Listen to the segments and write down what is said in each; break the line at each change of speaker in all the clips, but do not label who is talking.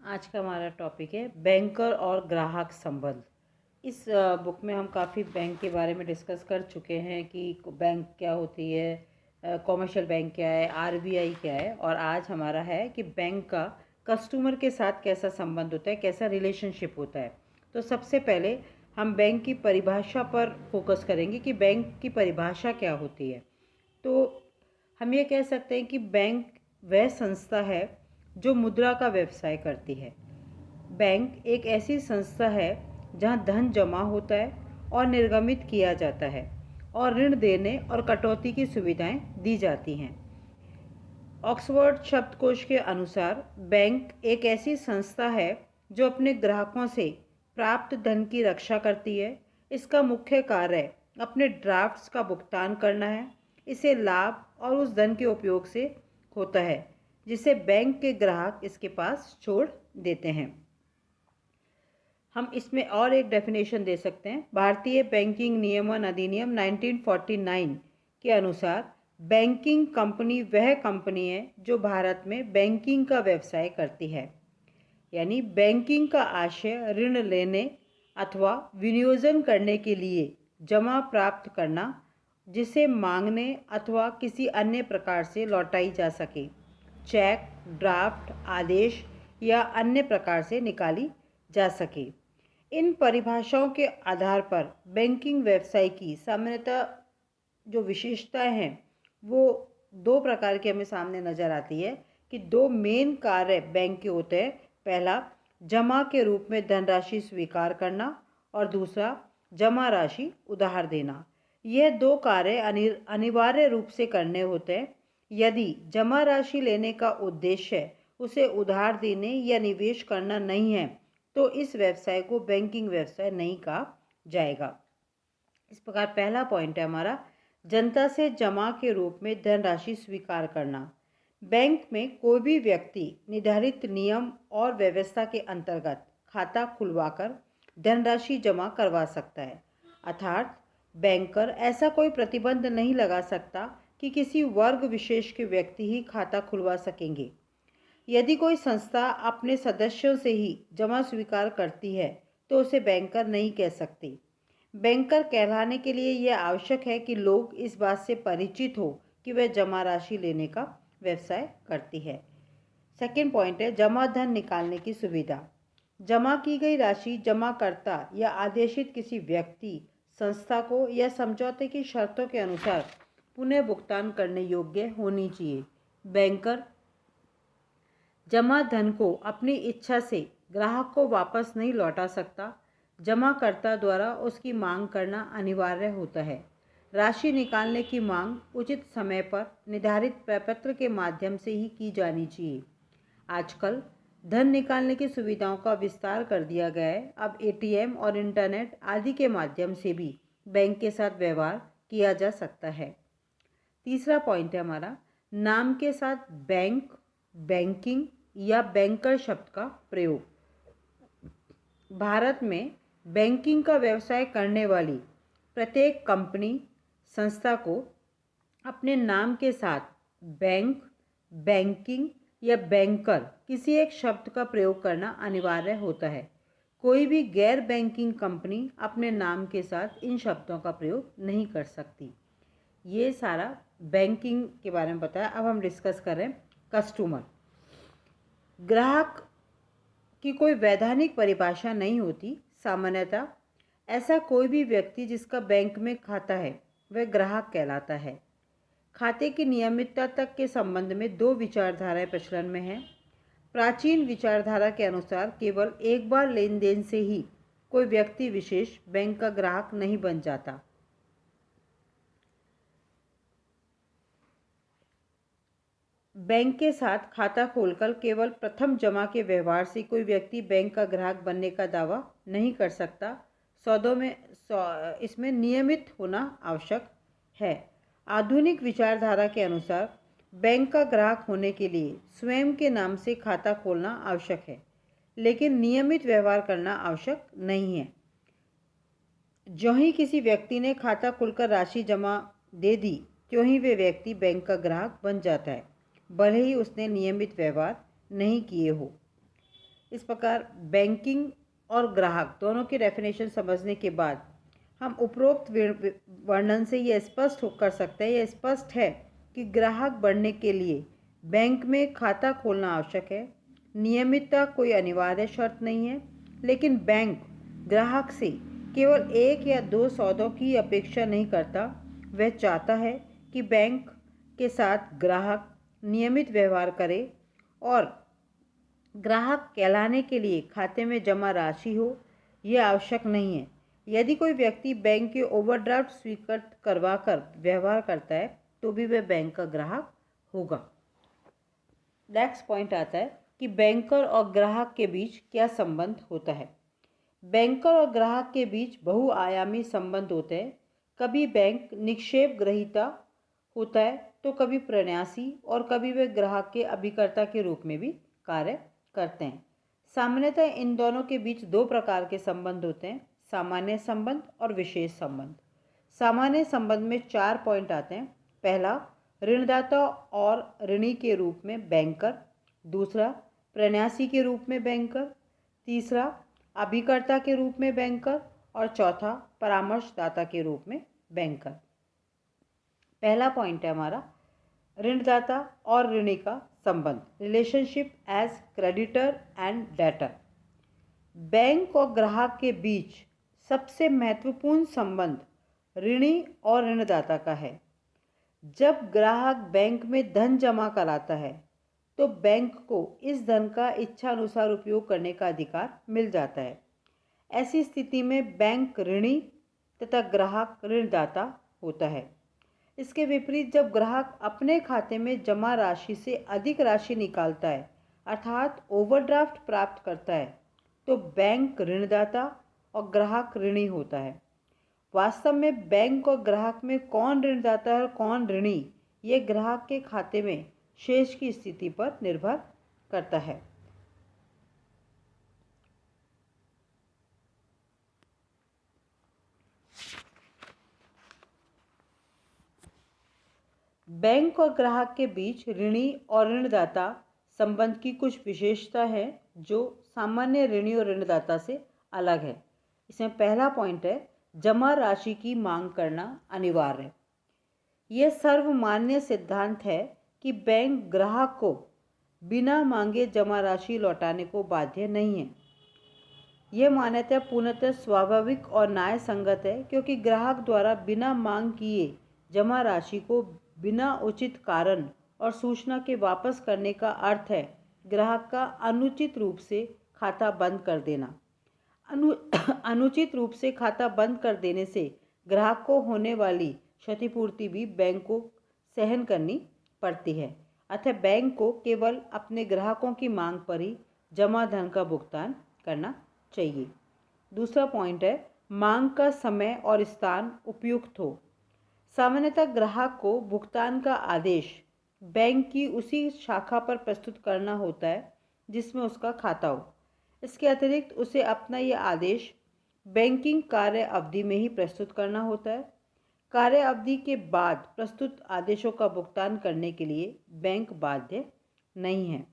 आज का हमारा टॉपिक है बैंकर और ग्राहक संबंध। इस बुक में हम काफ़ी बैंक के बारे में डिस्कस कर चुके हैं कि बैंक क्या होती है, कॉमर्शियल बैंक क्या है, आरबीआई क्या है, और आज हमारा है कि बैंक का कस्टमर के साथ कैसा संबंध होता है, कैसा रिलेशनशिप होता है। तो सबसे पहले हम बैंक की परिभाषा पर फोकस करेंगे कि बैंक की परिभाषा क्या होती है। तो हम ये कह सकते हैं कि बैंक वह संस्था है जो मुद्रा का व्यवसाय करती है। बैंक एक ऐसी संस्था है जहां धन जमा होता है और निर्गमित किया जाता है और ऋण देने और कटौती की सुविधाएं दी जाती हैं। ऑक्सफोर्ड शब्दकोश के अनुसार बैंक एक ऐसी संस्था है जो अपने ग्राहकों से प्राप्त धन की रक्षा करती है। इसका मुख्य कार्य अपने ड्राफ्ट्स का भुगतान करना है। इसे लाभ और उस धन के उपयोग से होता है जिसे बैंक के ग्राहक इसके पास छोड़ देते हैं। हम इसमें और एक डेफिनेशन दे सकते हैं। भारतीय बैंकिंग नियमन अधिनियम 1949 के अनुसार बैंकिंग कंपनी वह कंपनी है जो भारत में बैंकिंग का व्यवसाय करती है। यानी बैंकिंग का आशय ऋण लेने अथवा विनियोजन करने के लिए जमा प्राप्त करना जिसे मांगने अथवा किसी अन्य प्रकार से लौटाई जा सके, चेक, ड्राफ्ट, आदेश या अन्य प्रकार से निकाली जा सके। इन परिभाषाओं के आधार पर बैंकिंग व्यवसाय की सामान्यतः जो विशेषताएं हैं वो दो प्रकार की हमें सामने नज़र आती है कि दो मेन कार्य बैंक के होते हैं। पहला, जमा के रूप में धनराशि स्वीकार करना और दूसरा, जमा राशि उधार देना। यह दो कार्य अनिवार्य रूप से करने होते हैं। यदि जमा राशि लेने का उद्देश्य उसे उधार देने या निवेश करना नहीं है तो इस व्यवसाय को बैंकिंग व्यवसाय नहीं कहा जाएगा। इस प्रकार पहला पॉइंट है हमारा, जनता से जमा के रूप में धनराशि स्वीकार करना। बैंक में कोई भी व्यक्ति निर्धारित नियम और व्यवस्था के अंतर्गत खाता खुलवाकर धनराशि जमा करवा सकता है। अर्थात बैंकर ऐसा कोई प्रतिबंध नहीं लगा सकता कि किसी वर्ग विशेष के व्यक्ति ही खाता खुलवा सकेंगे। यदि कोई संस्था अपने सदस्यों से ही जमा स्वीकार करती है तो उसे बैंकर नहीं कह सकती। बैंकर कहलाने के लिए यह आवश्यक है कि लोग इस बात से परिचित हो कि वह जमा राशि लेने का व्यवसाय करती है। सेकेंड पॉइंट है जमा धन निकालने की सुविधा। जमा की गई राशि जमाकर्ता या आदेशित किसी व्यक्ति, संस्था को या समझौते की शर्तों के अनुसार पुनः भुगतान करने योग्य होनी चाहिए। बैंकर जमा धन को अपनी इच्छा से ग्राहक को वापस नहीं लौटा सकता। जमाकर्ता द्वारा उसकी मांग करना अनिवार्य होता है। राशि निकालने की मांग उचित समय पर निर्धारित प्रपत्र के माध्यम से ही की जानी चाहिए। आजकल धन निकालने की सुविधाओं का विस्तार कर दिया गया है। अब एटीएम और इंटरनेट आदि के माध्यम से भी बैंक के साथ व्यवहार किया जा सकता है। तीसरा पॉइंट है हमारा, नाम के साथ बैंक, बैंकिंग या बैंकर शब्द का प्रयोग। भारत में बैंकिंग का व्यवसाय करने वाली प्रत्येक कंपनी, संस्था को अपने नाम के साथ बैंक, बैंकिंग या बैंकर किसी एक शब्द का प्रयोग करना अनिवार्य होता है। कोई भी गैर बैंकिंग कंपनी अपने नाम के साथ इन शब्दों का प्रयोग नहीं कर सकती। ये सारा बैंकिंग के बारे में बताया। अब हम डिस्कस करें कस्टमर। ग्राहक की कोई वैधानिक परिभाषा नहीं होती। सामान्यतः ऐसा कोई भी व्यक्ति जिसका बैंक में खाता है वह ग्राहक कहलाता है। खाते की नियमितता तक के संबंध में दो विचारधाराएं प्रचलन में हैं। प्राचीन विचारधारा के अनुसार केवल एक बार लेन देन से ही कोई व्यक्ति विशेष बैंक का ग्राहक नहीं बन जाता। बैंक के साथ खाता खोलकर केवल प्रथम जमा के व्यवहार से कोई व्यक्ति बैंक का ग्राहक बनने का दावा नहीं कर सकता। सौदों में इसमें नियमित होना आवश्यक है। आधुनिक विचारधारा के अनुसार बैंक का ग्राहक होने के लिए स्वयं के नाम से खाता खोलना आवश्यक है, लेकिन नियमित व्यवहार करना आवश्यक नहीं है। जो ही किसी व्यक्ति ने खाता खुलकर राशि जमा दे दी त्यों ही वे व्यक्ति बैंक का ग्राहक बन जाता है, भले ही उसने नियमित व्यवहार नहीं किए हो। इस प्रकार बैंकिंग और ग्राहक दोनों की डेफिनेशन समझने के बाद हम उपरोक्त वर्णन से ये स्पष्ट कर सकते हैं, यह स्पष्ट है कि ग्राहक बनने के लिए बैंक में खाता खोलना आवश्यक है। नियमितता कोई अनिवार्य शर्त नहीं है, लेकिन बैंक ग्राहक से केवल एक या दो सौदों की अपेक्षा नहीं करता। वह चाहता है कि बैंक के साथ ग्राहक नियमित व्यवहार करे और ग्राहक कहलाने के लिए खाते में जमा राशि हो, यह आवश्यक नहीं है। यदि कोई व्यक्ति बैंक के ओवरड्राफ्ट स्वीकृत करवाकर व्यवहार करता है तो भी वह बैंक का ग्राहक होगा। नेक्स्ट पॉइंट आता है कि बैंकर और ग्राहक के बीच क्या संबंध होता है। बैंकर और ग्राहक के बीच बहुआयामी संबंध होते हैं। कभी बैंक निक्षेप ग्रहीता होता है तो कभी प्रन्यासी और कभी वे ग्राहक के अभिकर्ता के रूप में भी कार्य करते हैं। सामान्यतः इन दोनों के बीच दो प्रकार के संबंध होते हैं, सामान्य संबंध और विशेष संबंध। सामान्य संबंध में 4 पॉइंट आते हैं। पहला, ऋणदाता और ऋणी के रूप में बैंकर। दूसरा, प्रन्यासी के रूप में बैंकर। तीसरा, अभिकर्ता के रूप में बैंकर। और चौथा, परामर्शदाता के रूप में बैंकर। पहला पॉइंट है हमारा ऋणदाता और ऋणी का संबंध, relationship as creditor and debtor. Bank और ग्राहक के बीच सबसे महत्वपूर्ण संबंध ऋणी और ऋणदाता का है। जब ग्राहक बैंक में धन जमा कराता है तो बैंक को इस धन का इच्छा अनुसार उपयोग करने का अधिकार मिल जाता है। ऐसी स्थिति में बैंक ऋणी तथा ग्राहक ऋणदाता होता है। इसके विपरीत जब ग्राहक अपने खाते में जमा राशि से अधिक राशि निकालता है अर्थात ओवरड्राफ्ट प्राप्त करता है तो बैंक ऋणदाता और ग्राहक ऋणी होता है। वास्तव में बैंक और ग्राहक में कौन ऋणदाता है और कौन ऋणी, ये ग्राहक के खाते में शेष की स्थिति पर निर्भर करता है। बैंक और ग्राहक के बीच ऋणी और ऋणदाता संबंध की कुछ विशेषता है जो सामान्य ऋणी और ऋणदाता से अलग है। इसमें पहला पॉइंट है जमा राशि की मांग करना अनिवार्य है। यह सर्वमान्य सिद्धांत है कि बैंक ग्राहक को बिना मांगे जमा राशि लौटाने को बाध्य नहीं है। यह मान्यता पूर्णतः स्वाभाविक और न्याय संगत है क्योंकि ग्राहक द्वारा बिना मांग किए जमा राशि को बिना उचित कारण और सूचना के वापस करने का अर्थ है ग्राहक का अनुचित रूप से खाता बंद कर देना। अनुचित रूप से खाता बंद कर देने से ग्राहक को होने वाली क्षतिपूर्ति भी बैंक को सहन करनी पड़ती है। अतः बैंक को केवल अपने ग्राहकों की मांग पर ही जमा धन का भुगतान करना चाहिए। दूसरा पॉइंट है मांग का समय और स्थान उपयुक्त हो। सामान्यतः ग्राहक को भुगतान का आदेश बैंक की उसी शाखा पर प्रस्तुत करना होता है जिसमें उसका खाता हो। इसके अतिरिक्त उसे अपना यह आदेश बैंकिंग कार्य अवधि में ही प्रस्तुत करना होता है। कार्य अवधि के बाद प्रस्तुत आदेशों का भुगतान करने के लिए बैंक बाध्य नहीं है।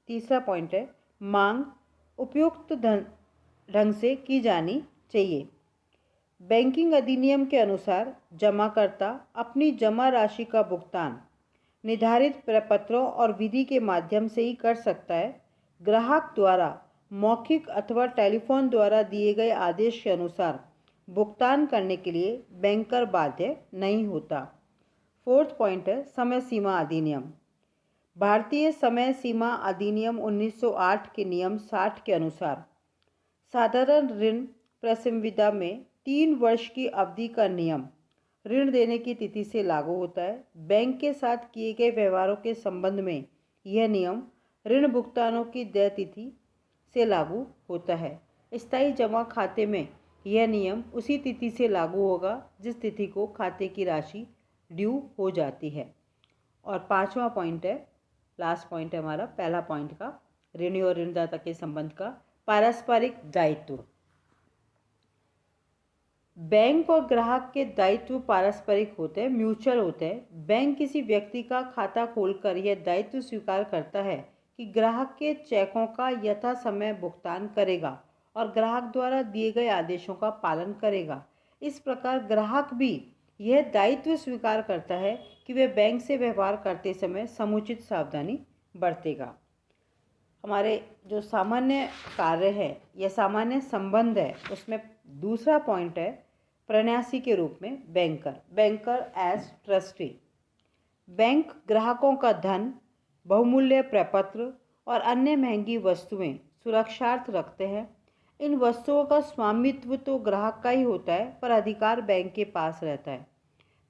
तीसरा पॉइंट है मांग उपयुक्त ढंग से की जानी चाहिए। बैंकिंग अधिनियम के अनुसार जमाकर्ता अपनी जमा राशि का भुगतान निर्धारित प्रपत्रों और विधि के माध्यम से ही कर सकता है। ग्राहक द्वारा मौखिक अथवा टेलीफोन द्वारा दिए गए आदेश के अनुसार भुगतान करने के लिए बैंकर बाध्य नहीं होता। फोर्थ पॉइंट है समय सीमा अधिनियम। भारतीय समय सीमा अधिनियम 1908 के नियम 60 के अनुसार साधारण ऋण प्रसंविदा में 3 वर्ष की अवधि का नियम ऋण देने की तिथि से लागू होता है। बैंक के साथ किए गए व्यवहारों के संबंध में यह नियम ऋण भुगतानों की देय तिथि से लागू होता है। स्थायी जमा खाते में यह नियम उसी तिथि से लागू होगा जिस तिथि को खाते की राशि ड्यू हो जाती है। और 5वां पॉइंट है, लास्ट पॉइंट है हमारा पहला पॉइंट का, ऋणी और ऋणदाता के संबंध का पारस्परिक दायित्व। बैंक और ग्राहक के दायित्व पारस्परिक होते हैं, म्यूचुअल होते हैं। बैंक किसी व्यक्ति का खाता खोलकर यह दायित्व स्वीकार करता है कि ग्राहक के चेकों का यथा समय भुगतान करेगा और ग्राहक द्वारा दिए गए आदेशों का पालन करेगा। इस प्रकार ग्राहक भी यह दायित्व स्वीकार करता है कि वह बैंक से व्यवहार करते समय समुचित सावधानी बरतेगा। हमारे जो सामान्य कार्य है या सामान्य संबंध है, उसमें दूसरा पॉइंट है प्रन्यासी के रूप में बैंकर एज ट्रस्टी। बैंक ग्राहकों का धन, बहुमूल्य प्रपत्र और अन्य महंगी वस्तुएं सुरक्षार्थ रखते हैं। इन वस्तुओं का स्वामित्व तो ग्राहक का ही होता है, पर अधिकार बैंक के पास रहता है।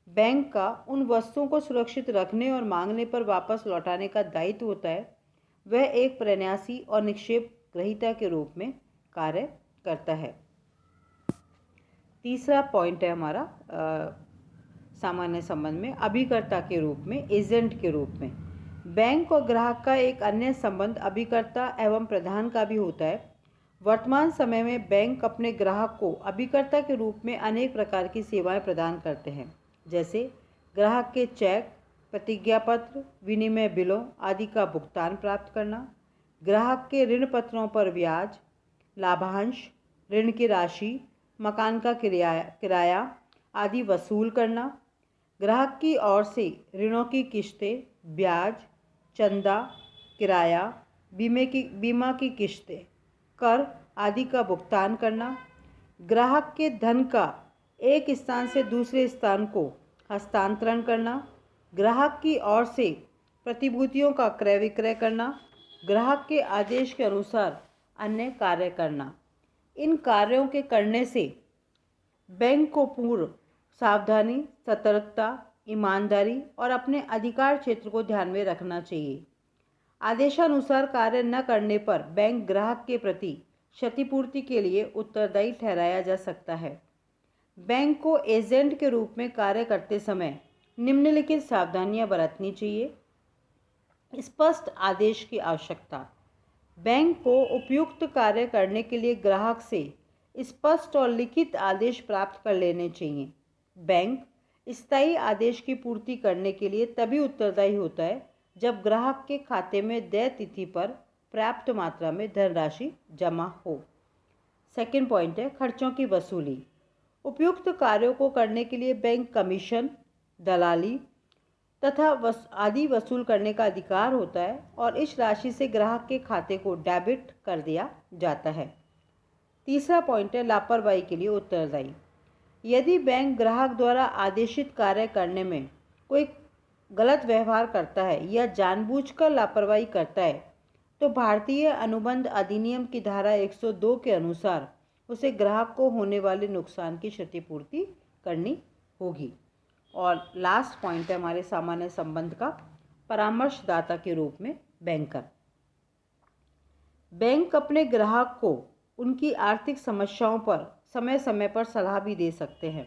बैंक का उन वस्तुओं को सुरक्षित रखने और मांगने पर वापस लौटाने का दायित्व होता है। वह एक प्रन्यासी और निक्षेप ग्रहीता के रूप में कार्य करता है। तीसरा पॉइंट है हमारा सामान्य संबंध में अभिकर्ता के रूप में, एजेंट के रूप में। बैंक और ग्राहक का एक अन्य संबंध अभिकर्ता एवं प्रदान का भी होता है। वर्तमान समय में बैंक अपने ग्राहक को अभिकर्ता के रूप में अनेक प्रकार की सेवाएं प्रदान करते हैं, जैसे ग्राहक के चेक, प्रतिज्ञा पत्र, विनिमय बिलों आदि का भुगतान प्राप्त करना, ग्राहक के ऋण पत्रों पर ब्याज, लाभांश, ऋण की राशि, मकान का किराया आदि वसूल करना, ग्राहक की ओर से ऋणों की किश्तें, ब्याज, चंदा, किराया, बीमा की किश्तें, कर आदि का भुगतान करना, ग्राहक के धन का एक स्थान से दूसरे स्थान को हस्तांतरण करना, ग्राहक की ओर से प्रतिभूतियों का क्रय विक्रय करना, ग्राहक के आदेश के अनुसार अन्य कार्य करना। इन कार्यों के करने से बैंक को पूर्व सावधानी, सतर्कता, ईमानदारी और अपने अधिकार क्षेत्र को ध्यान में रखना चाहिए। आदेशानुसार कार्य न करने पर बैंक ग्राहक के प्रति क्षतिपूर्ति के लिए उत्तरदायी ठहराया जा सकता है। बैंक को एजेंट के रूप में कार्य करते समय निम्नलिखित सावधानियां बरतनी चाहिए। स्पष्ट आदेश की आवश्यकता। बैंक को उपयुक्त कार्य करने के लिए ग्राहक से स्पष्ट और लिखित आदेश प्राप्त कर लेने चाहिए। बैंक स्थायी आदेश की पूर्ति करने के लिए तभी उत्तरदायी होता है जब ग्राहक के खाते में देय तिथि पर पर्याप्त मात्रा में धनराशि जमा हो। सेकंड पॉइंट है खर्चों की वसूली। उपयुक्त कार्यों को करने के लिए बैंक कमीशन, दलाली तथा आदि वसूल करने का अधिकार होता है और इस राशि से ग्राहक के खाते को डेबिट कर दिया जाता है। तीसरा पॉइंट है लापरवाही के लिए उत्तरदायी। यदि बैंक ग्राहक द्वारा आदेशित कार्य करने में कोई गलत व्यवहार करता है या जानबूझकर लापरवाही करता है तो भारतीय अनुबंध अधिनियम की धारा 102 के अनुसार उसे ग्राहक को होने वाले नुकसान की क्षतिपूर्ति करनी होगी। और लास्ट पॉइंट है हमारे सामान्य संबंध का परामर्शदाता के रूप में बैंकर। बैंक अपने ग्राहक को उनकी आर्थिक समस्याओं पर समय समय पर सलाह भी दे सकते हैं।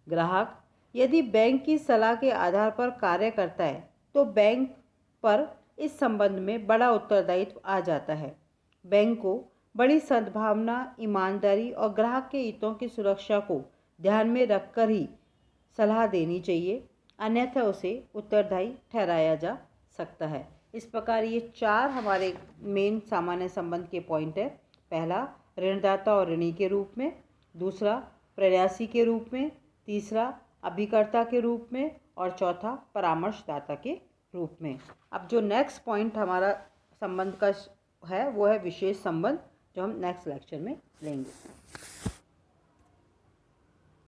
ग्राहक यदि बैंक की सलाह के आधार पर कार्य करता है तो बैंक पर इस संबंध में बड़ा उत्तरदायित्व आ जाता है। बैंक को बड़ी सद्भावना, ईमानदारी और ग्राहक के हितों की सुरक्षा को ध्यान में रखकर ही सलाह देनी चाहिए, अन्यथा उसे उत्तरदायी ठहराया जा सकता है। इस प्रकार ये 4 हमारे मेन सामान्य संबंध के पॉइंट है। पहला ऋणदाता और ऋणी के रूप में, दूसरा प्रयासी के रूप में, तीसरा अभिकर्ता के रूप में और चौथा परामर्शदाता के रूप में। अब जो नेक्स्ट पॉइंट हमारा संबंध का है वो है विशेष संबंध, जो हम नेक्स्ट लेक्चर में लेंगे।